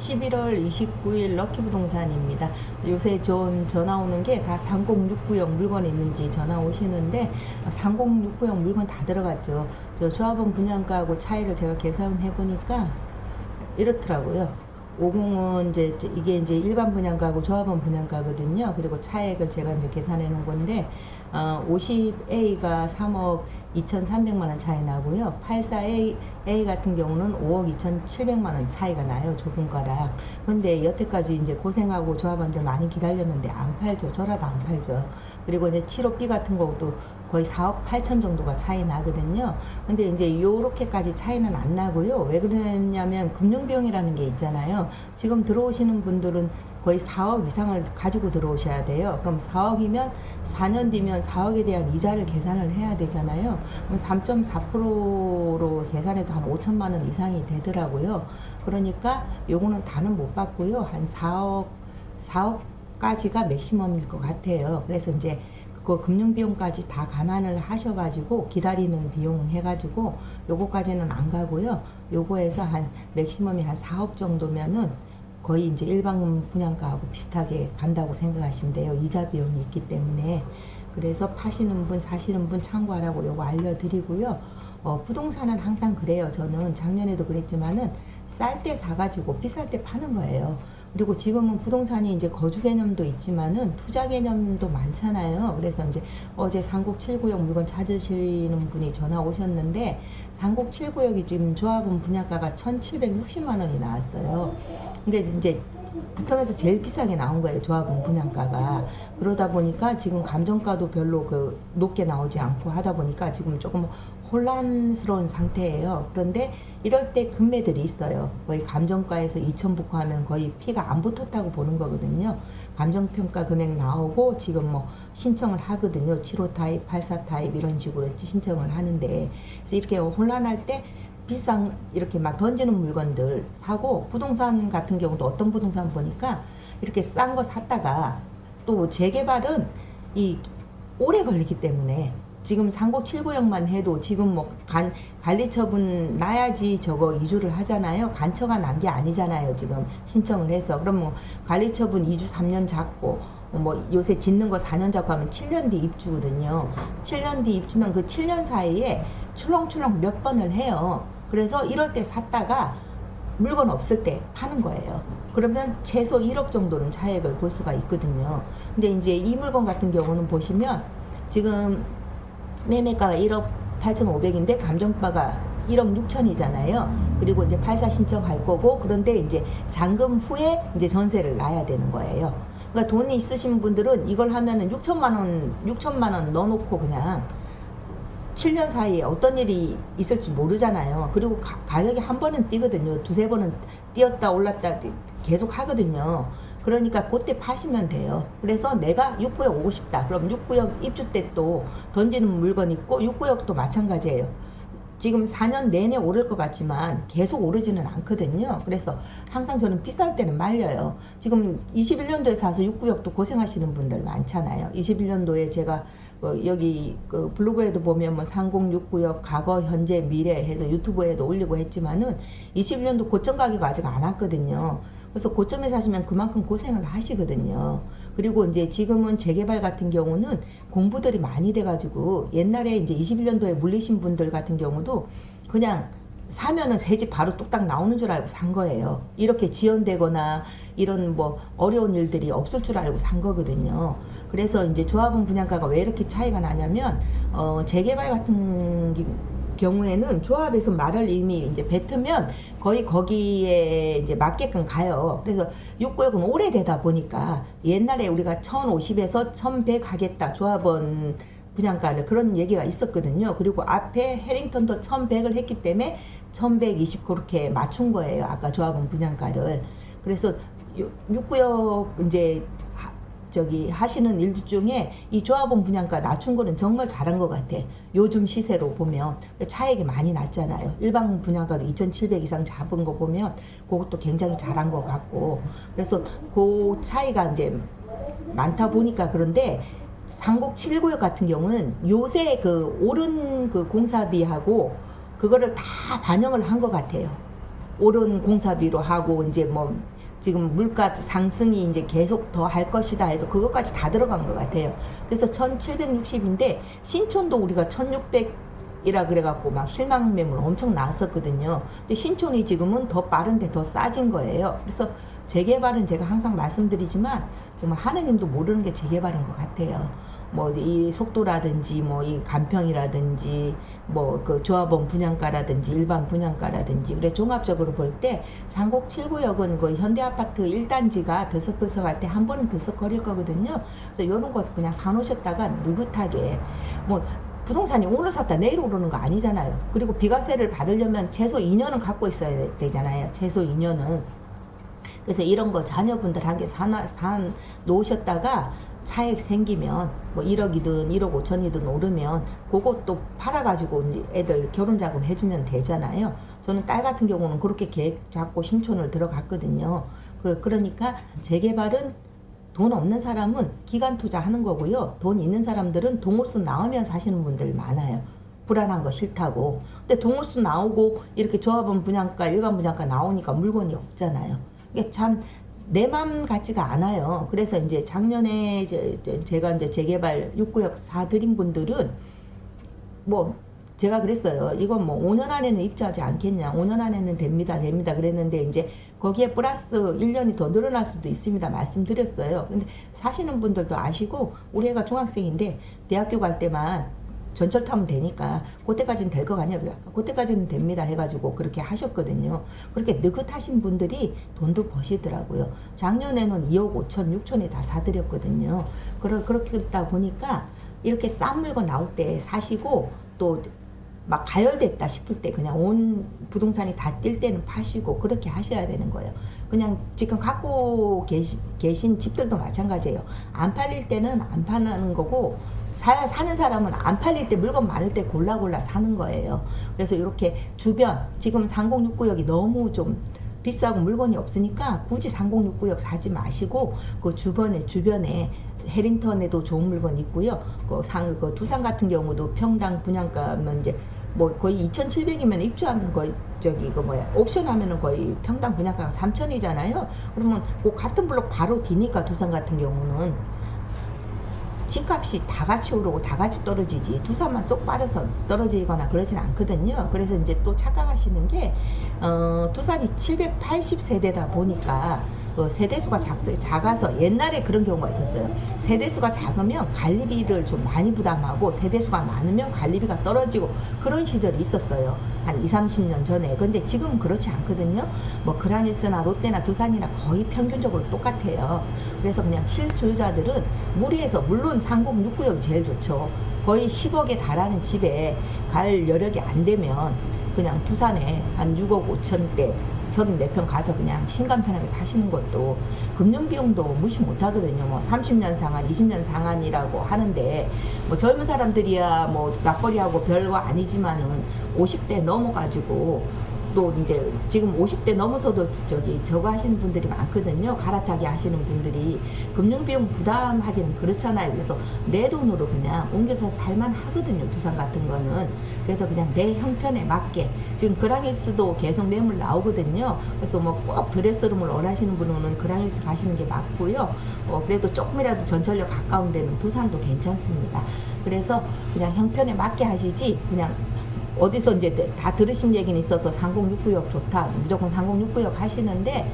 11월 29일 럭키부동산입니다. 요새 좀 전화 오는 게 다 306구역 물건 있는지 전화 오시는데 306구역 물건 다 들어갔죠. 저 조합원 분양가하고 차이를 제가 계산해 보니까 이렇더라고요. 50은 이게 이제 일반 분양가고 조합원 분양가거든요. 그리고 차액을 제가 이제 계산해 놓은 건데 50A가 3억 2,300만 원 차이 나고요. 84A 같은 경우는 5억 2,700만 원 차이가 나요. 좁은 거랑. 근데 여태까지 이제 고생하고 조합원들 많이 기다렸는데 안 팔죠. 저라도 안 팔죠. 그리고 이제 75B 같은 것도 거의 4억 8천 정도가 차이 나거든요. 근데 이제 요렇게까지 차이는 안 나고요. 왜 그러냐면 금융비용이라는 게 있잖아요. 지금 들어오시는 분들은 거의 4억 이상을 가지고 들어오셔야 돼요. 그럼 4억이면 4년 뒤면 4억에 대한 이자를 계산을 해야 되잖아요. 그럼 3.4%로 계산해도 한 5천만 원 이상이 되더라고요. 그러니까 요거는 다는 못 받고요. 한 4억까지가 맥시멈일 것 같아요. 그래서 이제 그 금융비용까지 다 감안을 하셔가지고 기다리는 비용 해가지고 요거까지는 안 가고요. 요거에서 한 맥시멈이 한 4억 정도면은 거의 이제 일반 분양가하고 비슷하게 간다고 생각하시면 돼요. 이자 비용이 있기 때문에. 그래서 파시는 분, 사시는 분 참고하라고 요거 알려드리고요. 부동산은 항상 그래요. 저는 작년에도 그랬지만은 쌀 때 사가지고 비쌀 때 파는 거예요. 그리고 지금은 부동산이 이제 거주 개념도 있지만은 투자 개념도 많잖아요. 그래서 이제 어제 상곡 7구역 물건 찾으시는 분이 전화 오셨는데 상곡 7구역이 지금 조합원 분양가가 1,760만 원이 나왔어요. 근데 이제 부평에서 제일 비싸게 나온 거예요. 조합원 분양가가. 그러다 보니까 지금 감정가도 별로 높게 나오지 않고 하다 보니까 지금 조금 혼란스러운 상태예요. 그런데 이럴 때 금매들이 있어요. 거의 감정가에서 2천 붙고하면 거의 피가 안 붙었다고 보는 거거든요. 감정평가 금액 나오고 지금 뭐 신청을 하거든요. 7호 타입, 84 타입 이런 식으로 신청을 하는데, 그래서 이렇게 혼란할 때 비싼 이렇게 막 던지는 물건들 사고, 부동산 같은 경우도 어떤 부동산 보니까 이렇게 싼 거 샀다가 또 재개발은 이 오래 걸리기 때문에 지금 상곡 7구역만 해도 지금 뭐 관리처분 나야지 저거 이주를 하잖아요. 간처가 난 게 아니잖아요. 지금 신청을 해서. 그럼 뭐 관리처분 2주 3년 잡고 뭐 요새 짓는 거 4년 잡고 하면 7년 뒤 입주거든요. 7년 뒤 입주면 그 7년 사이에 출렁출렁 몇 번을 해요. 그래서 이럴 때 샀다가 물건 없을 때 파는 거예요. 그러면 최소 1억 정도는 차액을 볼 수가 있거든요. 근데 이제 이 물건 같은 경우는 보시면 지금 매매가가 1억 8,500인데 감정가가 1억 6천이잖아요. 그리고 이제 84 신청할 거고, 그런데 이제 잔금 후에 이제 전세를 놔야 되는 거예요. 그러니까 돈이 있으신 분들은 이걸 하면은 6천만 원 넣어놓고 그냥 7년 사이에 어떤 일이 있을지 모르잖아요. 그리고 가격이 한 번은 뛰거든요. 두세 번은 뛰었다 올랐다 계속 하거든요. 그러니까 그때 파시면 돼요. 그래서 내가 6구역 오고 싶다. 그럼 6구역 입주 때 또 던지는 물건 있고, 6구역도 마찬가지예요. 지금 4년 내내 오를 것 같지만 계속 오르지는 않거든요. 그래서 항상 저는 비쌀 때는 말려요. 지금 21년도에 사서 6구역도 고생하시는 분들 많잖아요. 21년도에 제가 여기 블로그에도 보면 뭐 상공 6구역 과거 현재 미래 해서 유튜브에도 올리고 했지만은 21년도 고점 가격 아직 안 왔거든요. 그래서 고점에 사시면 그만큼 고생을 하시거든요. 그리고 이제 지금은 재개발 같은 경우는 공부들이 많이 돼가지고, 옛날에 이제 21년도에 물리신 분들 같은 경우도 그냥 사면은 새 집 바로 뚝딱 나오는 줄 알고 산 거예요. 이렇게 지연되거나 이런 뭐 어려운 일들이 없을 줄 알고 산 거거든요. 그래서 이제 조합원 분양가가 왜 이렇게 차이가 나냐면, 재개발 같은 경우에는 조합에서 말을 이미 이제 뱉으면 거의 거기에 이제 맞게끔 가요. 그래서 6구역은 오래되다 보니까 옛날에 우리가 1,050에서 1,100 하겠다 조합원 분양가를, 그런 얘기가 있었거든요. 그리고 앞에 해링턴도 1,100을 했기 때문에 1,120 그렇게 맞춘 거예요. 아까 조합원 분양가를. 그래서 6구역 이제 저기 하시는 일들 중에 이 조합원 분양가 낮춘 거는 정말 잘한 것 같아. 요즘 시세로 보면 차액이 많이 났잖아요. 일반 분양가도 2,700 이상 잡은 거 보면 그것도 굉장히 잘한 것 같고, 그래서 그 차이가 이제 많다 보니까. 그런데 상곡 7구역 같은 경우는 요새 그 오른 그 공사비하고 그거를 다 반영을 한 것 같아요. 오른 공사비로 하고 이제 뭐 지금 물가 상승이 이제 계속 더 할 것이다 해서 그것까지 다 들어간 것 같아요. 그래서 1760인데 신촌도 우리가 1600이라 그래갖고 막 실망 매물 엄청 나왔었거든요. 근데 신촌이 지금은 더 빠른데 더 싸진 거예요. 그래서 재개발은 제가 항상 말씀드리지만 정말 하느님도 모르는 게 재개발인 것 같아요. 뭐 이 속도라든지 뭐 이 간평이라든지 뭐 그 조합원 분양가라든지 일반 분양가라든지 그래 종합적으로 볼 때 장곡 7구역은 그 현대아파트 1단지가 들썩들썩할 때 한 번은 들썩거릴 거거든요. 그래서 이런 거 그냥 사놓으셨다가 느긋하게 뭐 부동산이 오늘 샀다 내일 오르는 거 아니잖아요. 그리고 비과세를 받으려면 최소 2년은 갖고 있어야 되잖아요. 최소 2년은. 그래서 이런 거 자녀분들한테 사 놓으셨다가 차익 생기면 뭐 1억이든 1억 5천이든 오르면 그것도 팔아가지고 이제 애들 결혼 자금 해주면 되잖아요. 저는 딸 같은 경우는 그렇게 계획 잡고 신촌을 들어갔거든요. 그러니까 재개발은 돈 없는 사람은 기간 투자하는 거고요. 돈 있는 사람들은 동호수 나오면 사시는 분들 많아요. 불안한 거 싫다고. 근데 동호수 나오고 이렇게 조합원 분양가 일반 분양가 나오니까 물건이 없잖아요. 이게 참 내 맘 같지가 않아요. 그래서 이제 작년에 제가 이제 재개발 6구역 사드린 분들은 뭐 제가 그랬어요. 이건 뭐 5년 안에는 입주하지 않겠냐. 5년 안에는 됩니다. 그랬는데 이제 거기에 플러스 1년이 더 늘어날 수도 있습니다. 말씀드렸어요. 근데 사시는 분들도 아시고 우리 애가 중학생인데 대학교 갈 때만 전철 타면 되니까 그때까지는 될 거 아니야. 그때까지는 됩니다 해가지고 그렇게 하셨거든요. 그렇게 느긋하신 분들이 돈도 버시더라고요. 작년에는 2억 5천 6천에 다 사드렸거든요. 그렇다 보니까 이렇게 싼 물건 나올 때 사시고 또 막 가열됐다 싶을 때 그냥 온 부동산이 다 뛸 때는 파시고 그렇게 하셔야 되는 거예요. 그냥 지금 갖고 계신 집들도 마찬가지예요. 안 팔릴 때는 안 파는 거고 사는 사람은 안 팔릴 때 물건 많을 때 골라 사는 거예요. 그래서 이렇게 주변 지금 3069역이 너무 좀 비싸고 물건이 없으니까 굳이 3069역 사지 마시고 그 주변에 해링턴에도 좋은 물건 있고요. 그 두산 같은 경우도 평당 분양가면 이제 뭐 거의 2,700이면 입주하면 거의 옵션 하면은 거의 평당 분양가가 3,000이잖아요. 그러면 그 같은 블록 바로 뒤니까 두산 같은 경우는 집값이 다 같이 오르고 다 같이 떨어지지 두산만 쏙 빠져서 떨어지거나 그러진 않거든요. 그래서 이제 또 착각하시는 게 두산이 780세대다 보니까 세대수가 작아서 옛날에 그런 경우가 있었어요. 세대수가 작으면 관리비를 좀 많이 부담하고 세대수가 많으면 관리비가 떨어지고 그런 시절이 있었어요. 한 20, 30년 전에. 근데 지금은 그렇지 않거든요. 뭐 그라니스나 롯데나 두산이나 거의 평균적으로 똑같아요. 그래서 그냥 실소유자들은 무리해서 물론 상곡 6구역이 제일 좋죠. 거의 10억에 달하는 집에 갈 여력이 안 되면 그냥 두산에 한 6억 5천대 34평 가서 그냥 신간편하게 사시는 것도 금융비용도 무시 못하거든요. 뭐 30년 상한, 20년 상한이라고 하는데 뭐 젊은 사람들이야 뭐 맞벌이하고 별거 아니지만은 50대 넘어가지고 또 이제 지금 50대 넘어서도 저거 하시는 분들이 많거든요. 갈아타기 하시는 분들이 금융비용 부담하기는 그렇잖아요. 그래서 내 돈으로 그냥 옮겨서 살만 하거든요. 두산 같은 거는. 그래서 그냥 내 형편에 맞게 지금 그랑일스도 계속 매물 나오거든요. 그래서 뭐 꼭 드레스룸을 원하시는 분은 그랑일스 가시는 게 맞고요. 그래도 조금이라도 전철역 가까운 데는 두산도 괜찮습니다. 그래서 그냥 형편에 맞게 하시지 그냥 어디서 이제 다 들으신 얘기는 있어서 3069역 좋다 무조건 3069역 하시는데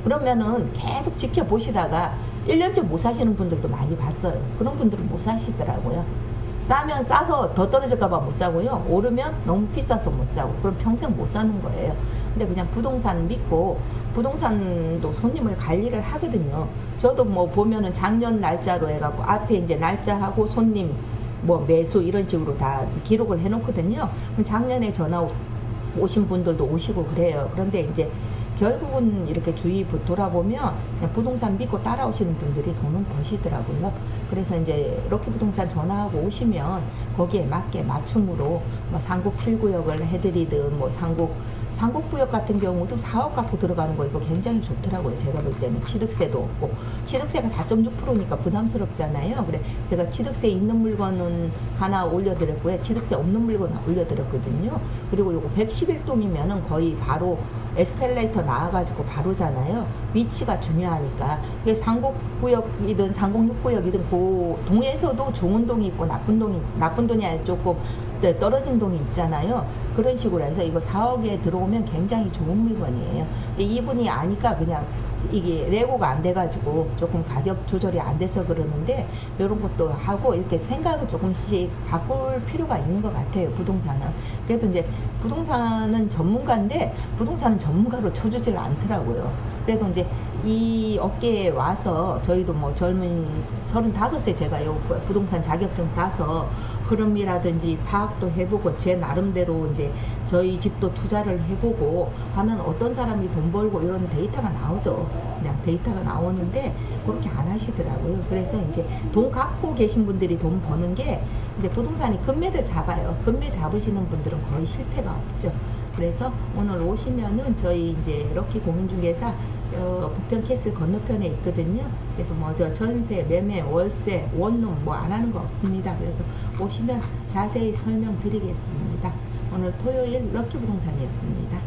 그러면은 계속 지켜보시다가 1년째 못 사시는 분들도 많이 봤어요. 그런 분들은 못 사시더라고요. 싸면 싸서 더 떨어질까봐 못 사고요. 오르면 너무 비싸서 못 사고 그럼 평생 못 사는 거예요. 근데 그냥 부동산 믿고 부동산도 손님을 관리를 하거든요. 저도 뭐 보면은 작년 날짜로 해갖고 앞에 이제 날짜하고 손님 뭐 매수 이런 식으로 다 기록을 해놓거든요. 그럼 작년에 전화 오신 분들도 오시고 그래요. 그런데 이제 결국은 이렇게 주위 돌아보면 그냥 부동산 믿고 따라오시는 분들이 돈은 버시더라고요. 그래서 이제 럭키부동산 전화하고 오시면 거기에 맞게 맞춤으로 뭐 상곡 7구역을 해드리든 뭐 상곡구역 같은 경우도 4억 갖고 들어가는 거 이거 굉장히 좋더라고요. 제가 볼 때는 취득세도 없고 취득세가 4.6%니까 부담스럽잖아요. 그래 제가 취득세 있는 물건은 하나 올려드렸고요. 취득세 없는 물건 올려드렸거든요. 그리고 요거 111동이면은 거의 바로 에스컬레이터 나와가지고 바로잖아요. 위치가 중요하니까. 이게 상곡구역이든 상곡육구역이든 그 동에서도 좋은 동이 있고 나쁜 동이 아니라 조금 떨어진 동이 있잖아요. 그런 식으로 해서 이거 4억에 들어오면 굉장히 좋은 물건이에요. 이분이 아니까 그냥 이게 레고가 안 돼가지고 조금 가격 조절이 안 돼서 그러는데, 이런 것도 하고 이렇게 생각을 조금씩 바꿀 필요가 있는 것 같아요, 부동산은. 그래도 이제 부동산은 전문가인데 부동산은 전문가로 쳐주질 않더라고요. 그래도 이제 이 업계에 와서 저희도 뭐 젊은 35세 제가 요 부동산 자격증 따서 흐름이라든지 파악도 해보고 제 나름대로 이제 저희 집도 투자를 해보고 하면 어떤 사람이 돈 벌고 이런 데이터가 나오죠. 그냥 데이터가 나오는데 그렇게 안 하시더라고요. 그래서 이제 돈 갖고 계신 분들이 돈 버는 게 이제 부동산이 금매를 잡아요. 금매 잡으시는 분들은 거의 실패가 없죠. 그래서 오늘 오시면은 저희 이제 럭키 공인중개사 부평 캐슬 건너편에 있거든요. 그래서 뭐 저 전세, 매매, 월세, 원룸 뭐 안 하는 거 없습니다. 그래서 오시면 자세히 설명드리겠습니다. 오늘 토요일 럭키 부동산이었습니다.